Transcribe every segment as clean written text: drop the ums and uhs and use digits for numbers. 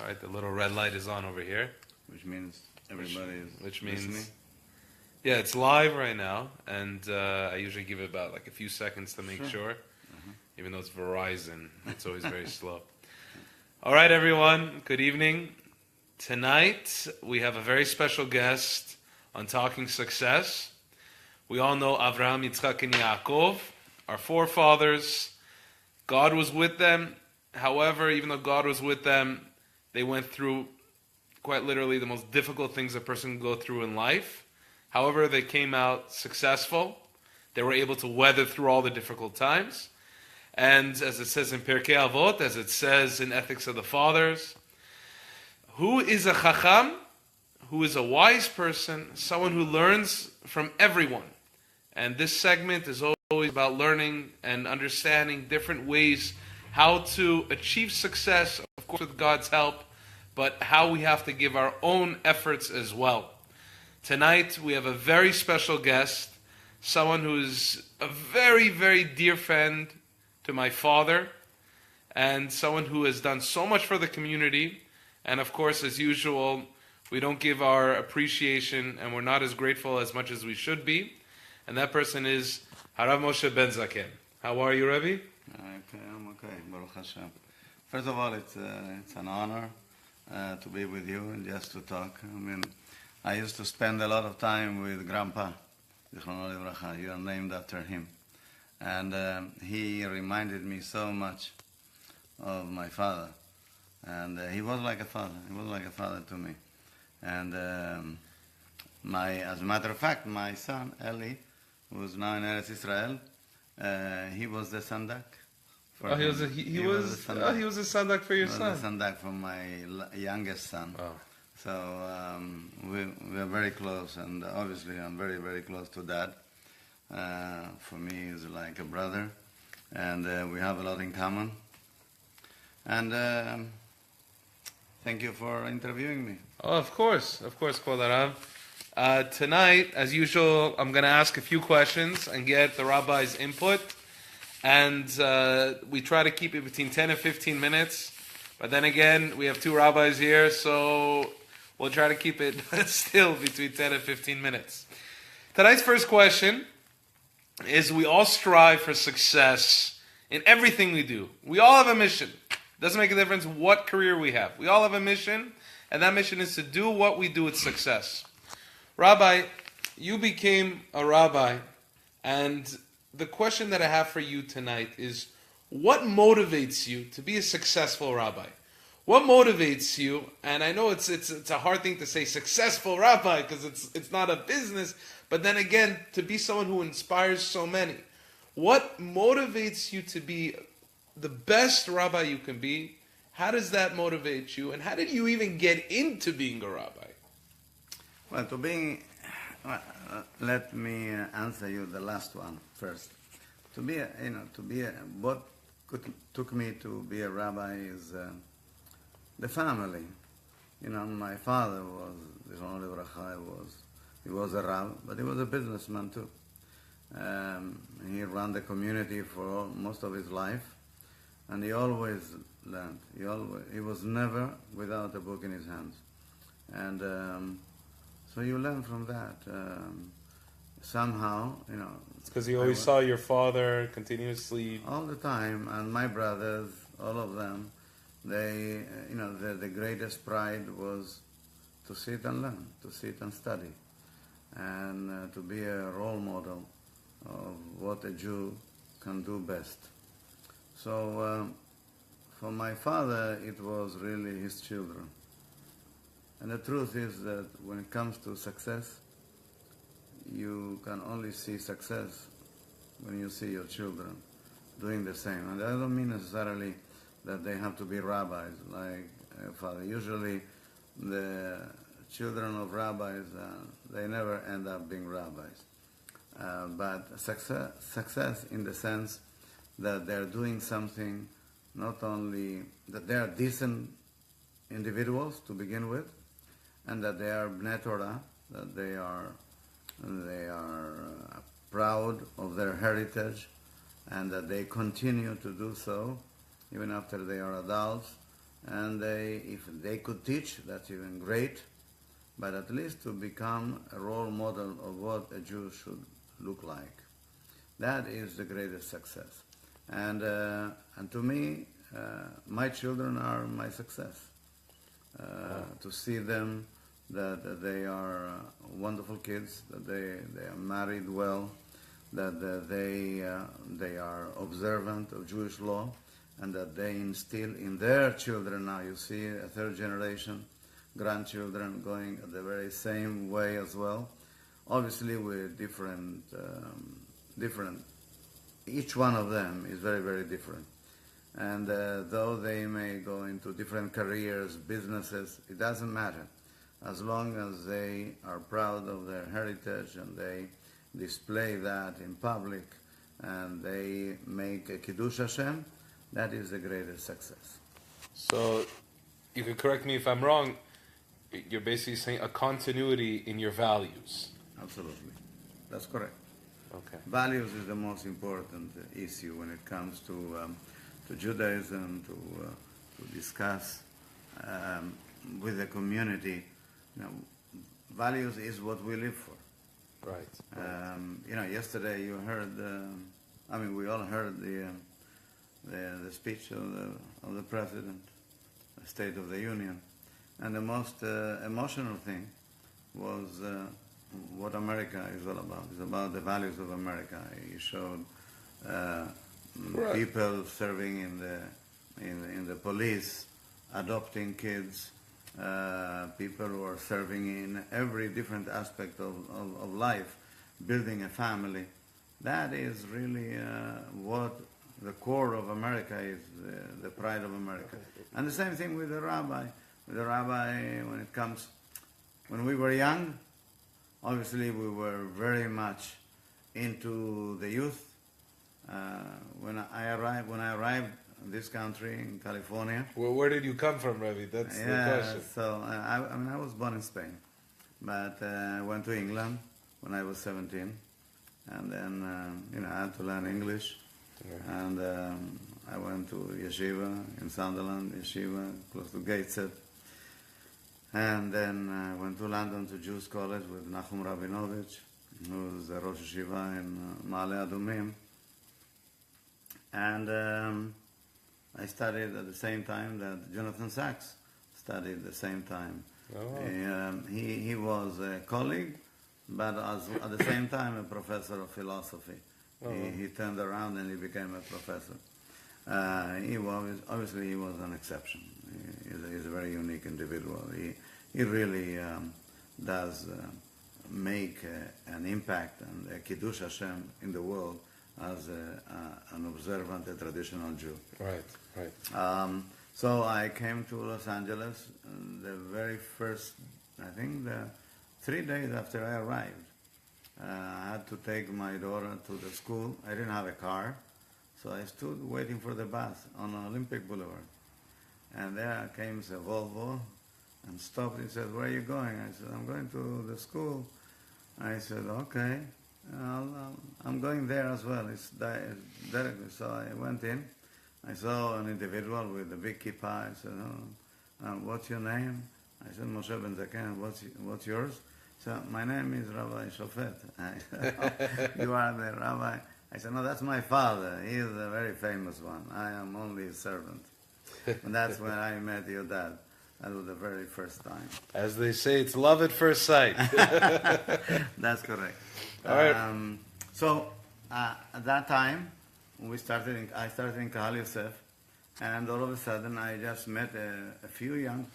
All right, the little red light is on over here. Which means everybody is Which means, listening. yeah, it's live right now, and I usually give it about like a few seconds to make sure. Even though it's Verizon, it's always very slow. All right, everyone, good evening. Tonight, we have a very special guest on Talking Success. We all know Avraham, Yitzchak, and Yaakov, our forefathers. God was with them. However, even though God was with them, they went through, quite literally, the most difficult things a person can go through in life. However, they came out successful. They were able to weather through all the difficult times. And as it says in Pirkei Avot, as it says in Ethics of the Fathers, who is a chacham? Who is a wise person? Someone who learns from everyone. And this segment is always about learning and understanding different ways how to achieve success, of course with God's help, but how we have to give our own efforts as well. Tonight we have a very special guest, someone who is a very, very dear friend to my father, and someone who has done so much for the community. And of course, as usual, we don't give our appreciation and we're not as grateful as much as we should be. And that person is Rabbi Moshe Benzaqen. How are you, Rebbe? Okay, I'm okay, Baruch Hashem. First of all, it's an honor to be with you and just to talk. I mean, I used to spend a lot of time with Grandpa, Zichrono Livracha. You are named after him. And he reminded me so much of my father. And he was like a father. He was like a father to me. And as a matter of fact, my son, Eli, who is now in Eretz Israel, he was the sandak. He was a sandak for your son. He was a sandak for my youngest son. Oh. So we are very close, and obviously I'm very, very close to Dad. For me, he's like a brother, and we have a lot in common. And thank you for interviewing me. Oh, of course, Kvod Harav. Tonight, as usual, I'm going to ask a few questions and get the rabbi's input. And we try to keep it between 10 and 15 minutes. But then again, we have two rabbis here, so we'll try to keep it still between 10 and 15 minutes. Tonight's first question is, we all strive for success in everything we do. We all have a mission. Doesn't make a difference what career we have. We all have a mission, and that mission is to do what we do with success. Rabbi, you became a rabbi, and the question that I have for you tonight is, what motivates you to be a successful rabbi? What motivates you? And I know it's a hard thing to say, successful rabbi, because it's not a business, but then again, to be someone who inspires so many. What motivates you to be the best rabbi you can be? How does that motivate you? And how did you even get into being a rabbi? Well, let me answer you the last one first. What took me to be a rabbi is the family. My father he was a rabbi, but he was a businessman too. He ran the community for most of his life, and he always learned. He was never without a book in his hands, and so you learn from that. Somehow, It's because you always saw your father continuously all the time, and my brothers, all of them. They, the greatest pride was to sit and learn, to sit and study, and to be a role model of what a Jew can do best. So, for my father, it was really his children. And the truth is that when it comes to success, you can only see success when you see your children doing the same. And I don't mean necessarily that they have to be rabbis like father. Usually the children of rabbis, they never end up being rabbis. But success in the sense that they're doing something, not only that they are decent individuals to begin with, and that they are Bnei Torah, that they are proud of their heritage, and that they continue to do so even after they are adults, And if they could teach, that's even great, but at least to become a role model of what a Jew should look like. That is the greatest success. And to me, my children are my success. To see them, that they are wonderful kids, that they are married well, that they are observant of Jewish law, and that they instill in their children now, you see a third generation, grandchildren going the very same way as well. Obviously with different, each one of them is very, very different. And though they may go into different careers, businesses, it doesn't matter. As long as they are proud of their heritage and they display that in public and they make a Kiddush Hashem, that is the greatest success. So, you could correct me if I'm wrong, you're basically saying a continuity in your values. Absolutely. That's correct. Okay. Values is the most important issue when it comes to Judaism, to discuss with the community. You know, values is what we live for. Right. Yesterday you heard, we all heard the speech of the President, the State of the Union, and the most emotional thing was what America is all about. It's about the values of America. He showed Right. people serving in the police, adopting kids, people who are serving in every different aspect of life, building a family. That is really what the core of America is, the pride of America. And the same thing with the rabbi. With the rabbi, when we were young, obviously we were very much into the youth. When I arrived in this country, in California. Well, where did you come from, Rebbe? That's the question. So I was born in Spain, but I went to England when I was 17, and then I had to learn English, and I went to yeshiva in Sunderland, yeshiva close to Gateshead, and then I went to London to Jews College with Nachum Rabinovich, who was the Rosh Yeshiva in Ma'ale Adumim. And I studied at the same time that Jonathan Sachs studied at the same time. Oh. He was a colleague, but at the same time a professor of philosophy. Oh. He turned around and he became a professor. He was an exception. He's a very unique individual. He really does make an impact and a Kiddush Hashem in the world as an observant, a traditional Jew. Right. So I came to Los Angeles the very first, I think, 3 days after I arrived. I had to take my daughter to the school. I didn't have a car, so I stood waiting for the bus on Olympic Boulevard. And there came a Volvo and stopped. He said, "Where are you going?" I said, "I'm going to the school." I said, "Okay. I'm going there as well." It's directly. So I went in. I saw an individual with a big kippah. I said, "What's your name?" I said, "Moshe Benzaqen." What's yours? So my name is Rabbi Shofet. I said, "Oh, you are the rabbi?" I said, "No, that's my father. He is a very famous one. I am only his servant." And that's when I met your dad. That was the very first time. As they say, it's love at first sight. That's correct. All right. So at that time, I started in Kahal Yosef, and all of a sudden I just met a few young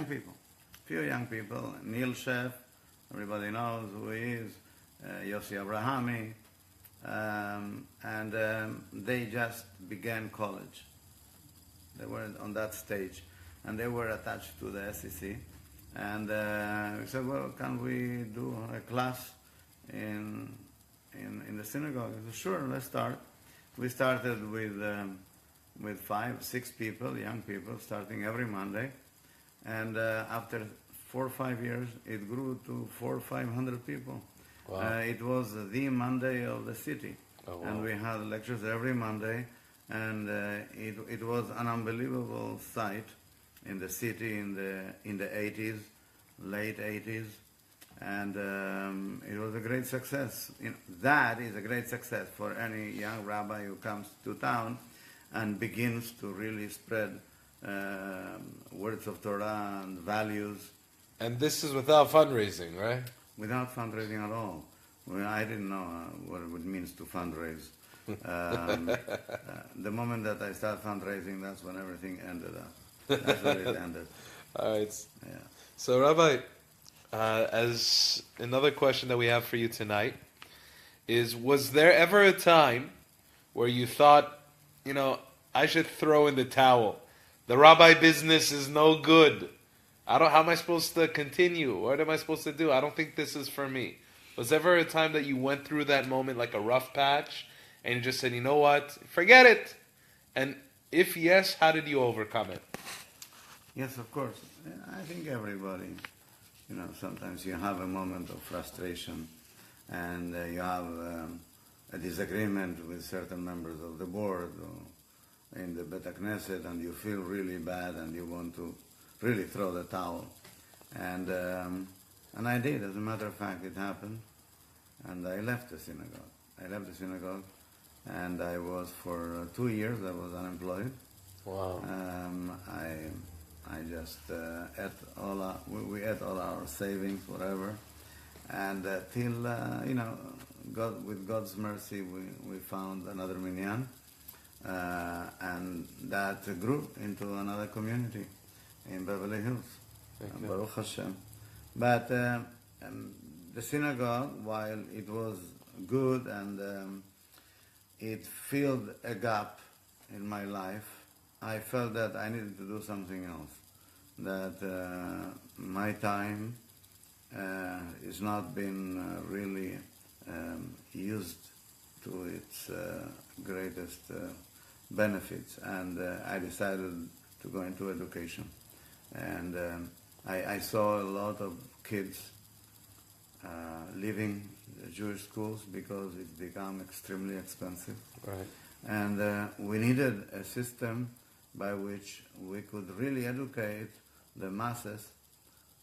people. Neil Sheff, everybody knows who he is. Yossi Abrahami, and they just began college. They were on that stage, and they were attached to the SEC. And we said, "Well, can we do a class in the synagogue?" I said, "Sure, let's start." We started with 5-6 people, young people, starting every Monday, and after 4 or 5 years, it grew to 400 or 500 people. Wow. It was the Monday of the city, Oh, wow. and we had lectures every Monday, and it was an unbelievable sight in the city in the 80s, late 80s, and it was a great success. That is a great success for any young rabbi who comes to town and begins to really spread words of Torah and values. And this is without fundraising, right? Without fundraising at all. Well, I didn't know what it means to fundraise. The moment that I started fundraising, that's when everything ended up. That's when it ended. All right. Yeah. So, Rabbi, as another question that we have for you tonight is, was there ever a time where you thought, I should throw in the towel? The rabbi business is no good. How am I supposed to continue? What am I supposed to do? I don't think this is for me. Was there ever a time that you went through that moment like a rough patch and you just said, you know what, forget it? And if yes, how did you overcome it? Yes, of course. I think everybody, sometimes you have a moment of frustration and you have a disagreement with certain members of the board or in the Bet Knesset, and you feel really bad and you want to really throw the towel. And I did. As a matter of fact, it happened. And I left the synagogue. And I was, for 2 years, I was unemployed. Wow. I just ate we ate all our savings, whatever. And till, with God's mercy, we found another minyan. And that grew into another community in Beverly Hills. Baruch Hashem. But the synagogue, while it was good and it filled a gap in my life, I felt that I needed to do something else. That my time is not been really used to its greatest benefits, and I decided to go into education. And I saw a lot of kids leaving the Jewish schools because it's become extremely expensive. Right. And we needed a system by which we could really educate the masses,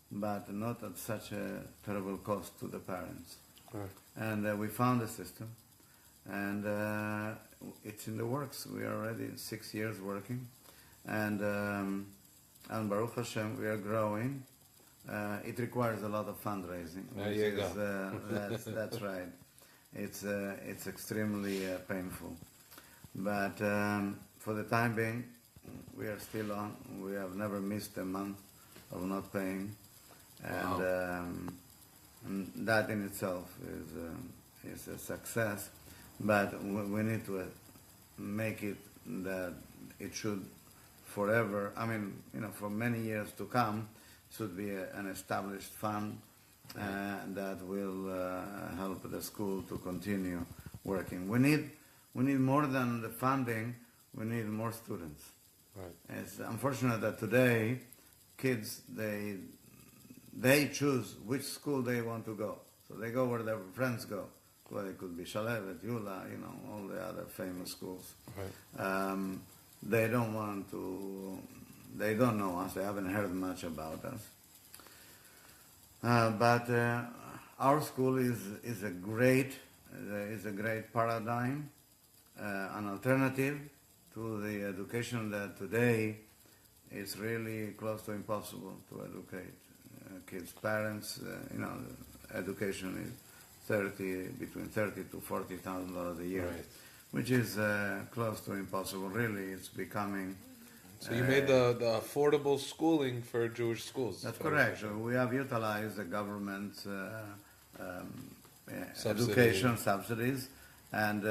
but not at such a terrible cost to the parents. Right. And we found a system, and it's in the works. We are already 6 years working, and Baruch Hashem, we are growing. It requires a lot of fundraising. There you go. That's right. It's extremely painful, but for the time being, we are still on. We have never missed a month of not paying, and, wow. And that in itself is a success. But we need to make it that it should forever. For many years to come, should be an established fund that will help the school to continue working. We need more than the funding. We need more students. Right. It's unfortunate that today kids they choose which school they want to go. So they go where their friends go. Well, it could be Shalevet, Yula, all the other famous schools. Right. They don't want to. They don't know us. They haven't heard much about us. But our school is a great paradigm, an alternative to the education that today is really close to impossible to educate kids. Parents, education is between $30,000 to $40,000 a year, right. which is close to impossible. Really, it's becoming. So you made the affordable schooling for Jewish schools. That's correct. So we have utilized the government's Subsidy. education subsidies, and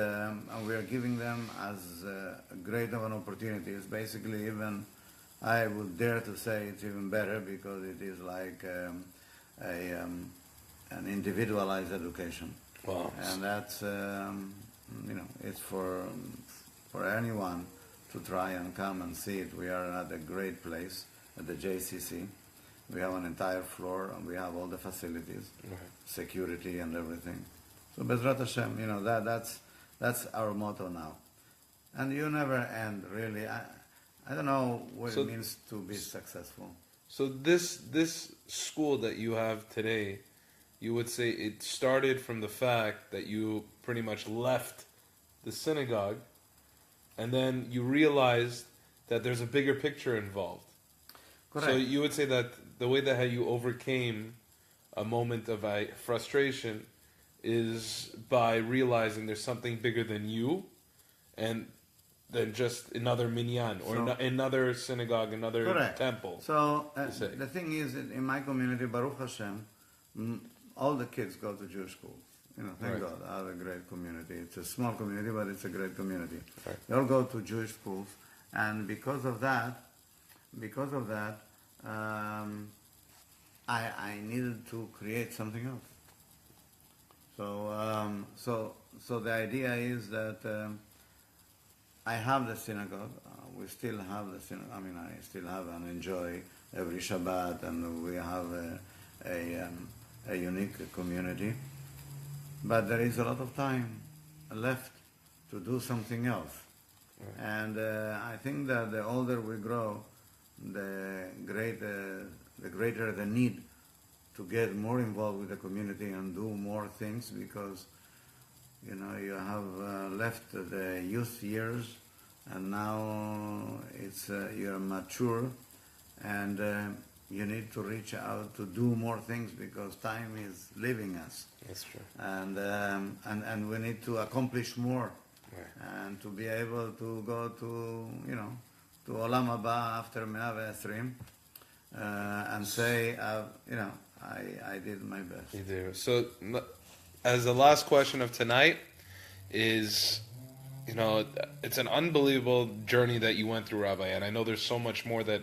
we are giving them as great of an opportunity. It's basically even, I would dare to say it's even better because it is like an individualized education. Wow. And that's, it's for anyone to try and come and see it. We are at a great place at the JCC. We have an entire floor and we have all the facilities, right. security and everything. So Bezrat Hashem, that's our motto now. And you never end, really. I don't know what So- it means to be successful. So this school that you have today, you would say it started from the fact that you pretty much left the synagogue, and then you realized that there's a bigger picture involved. Correct. So you would say that the way that how you overcame a moment of frustration is by realizing there's something bigger than you, and than just another minyan or So- another synagogue, another Correct. temple. So to say. the thing is, that in my community, Baruch Hashem, all the kids go to Jewish schools. Thank Right. God, I have a great community. It's a small community, but it's a great community. Right. They all go to Jewish schools, and because of that, I needed to create something else. So the idea is that I have the synagogue. We still have the synagogue. I mean, I still have and enjoy every Shabbat, and we have a unique community. But there is a lot of time left to do something else. Right. And I think that the older we grow, the greater the need to get more involved with the community and do more things, because you have left the youth years, and now you're mature, and you need to reach out to do more things, because time is leaving us, That's true. and we need to accomplish more, Right. and to be able to go to Olam Haba after 120, and say, I did my best. You do. So, as the last question of tonight is, it's an unbelievable journey that you went through, Rabbi, and I know there's so much more that,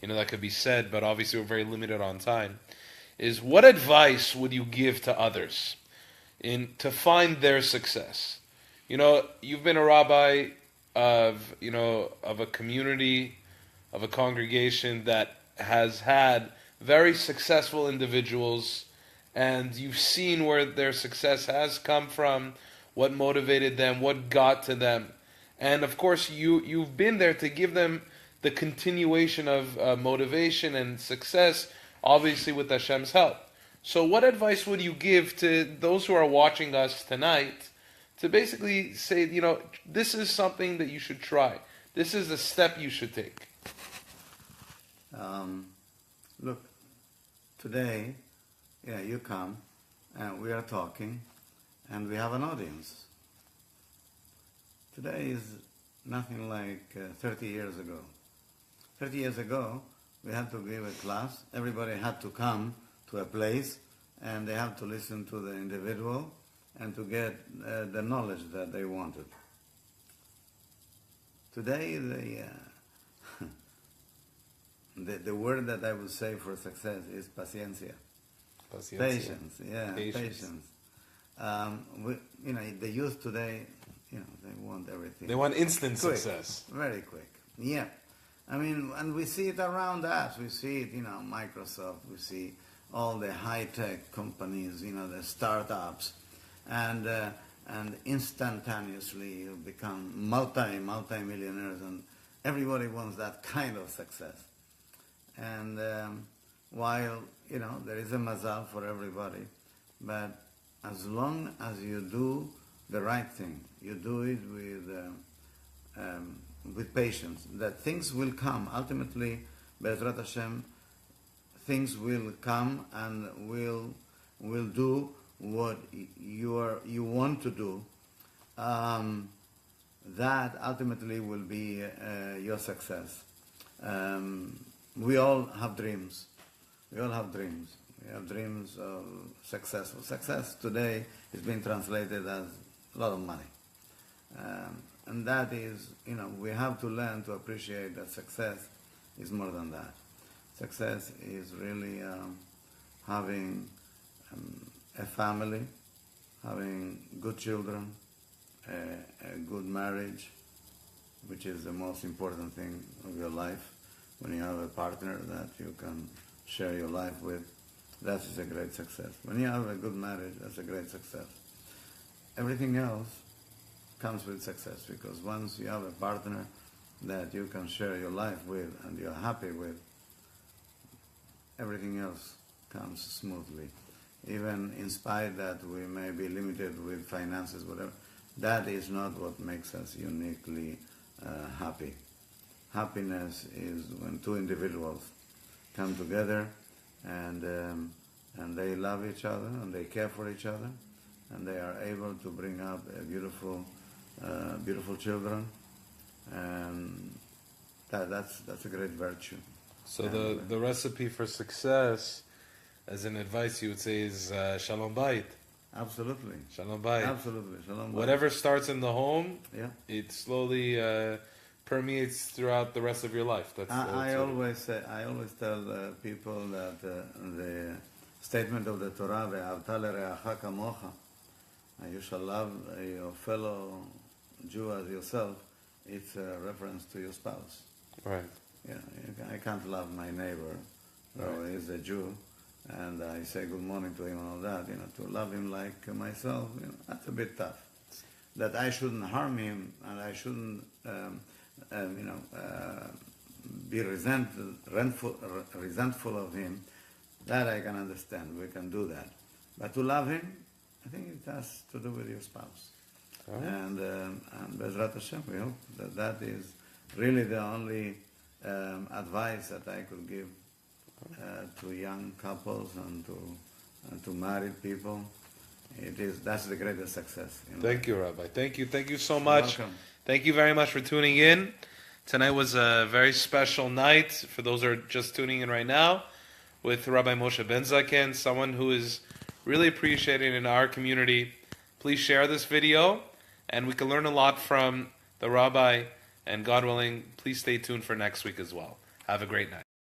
that could be said, but obviously we're very limited on time. Is what advice would you give to others to find their success? You've been a rabbi of a community, of a congregation that has had very successful individuals, and you've seen where their success has come from, what motivated them, what got to them. And of course, you've been there to give them the continuation of motivation and success, obviously with Hashem's help. So what advice would you give to those who are watching us tonight to basically say, this is something that you should try. This is a step you should take. Look, today, you come, and we are talking, and we have an audience. Today is nothing like 30 years ago. 30 years ago, we had to give a class. Everybody had to come to a place, and they had to listen to the individual and to get the knowledge that they wanted. Today, the word that I would say for success is paciencia. Patience, patience. The youth today, they want everything. They want instant quick, success. Very quick. Yeah. I mean, and we see it around us. We see it, Microsoft. We see all the high-tech companies, the startups, and instantaneously you become multi-millionaires, and everybody wants that kind of success. And while, there is a mazal for everybody, but as long as you do the right thing, you do it with patience, that things will come. Ultimately, Be'ezrat Hashem, things will come and will do what you want to do. That ultimately will be your success. We all have dreams. We have dreams of success. Success today is being translated as a lot of money. And that is, we have to learn to appreciate that success is more than that. Success is really having a family, having good children, a good marriage, which is the most important thing of your life. When you have a partner that you can share your life with, that is a great success. When you have a good marriage, that's a great success. Everything else comes with success, because once you have a partner that you can share your life with and you're happy with, everything else comes smoothly. Even in spite that we may be limited with finances, whatever, that is not what makes us uniquely happy. Happiness is when two individuals come together and they love each other and they care for each other and they are able to bring up a beautiful children, and that's a great virtue. So the recipe for success, as an advice, you would say is Shalom Bayit. Absolutely. Shalom Bayit. Absolutely. Shalom Bayit. Whatever starts in the home, yeah, it slowly permeates throughout the rest of your life. I always tell people that the statement of the Torah, "Ve'ahavta l'reacha kamocha," you shall love your fellow Jew as yourself. It's a reference to your spouse. Right. Yeah, I can't love my neighbor, though he's a Jew, and I say good morning to him and all that. To love him like myself, that's a bit tough. That I shouldn't harm him, and I shouldn't, be resentful of him. That I can understand. We can do that. But to love him, I think it has to do with your spouse. Right. And Bezrat Hashem, we hope that is really the only advice that I could give to young couples and to married people. That's the greatest success. Thank you, Rabbi. Thank you so much. Welcome. Thank you very much for tuning in. Tonight was a very special night for those who are just tuning in right now with Rabbi Moshe Benzaqen, someone who is really appreciated in our community. Please share this video, and we can learn a lot from the Rabbi, and God willing, please stay tuned for next week as well. Have a great night.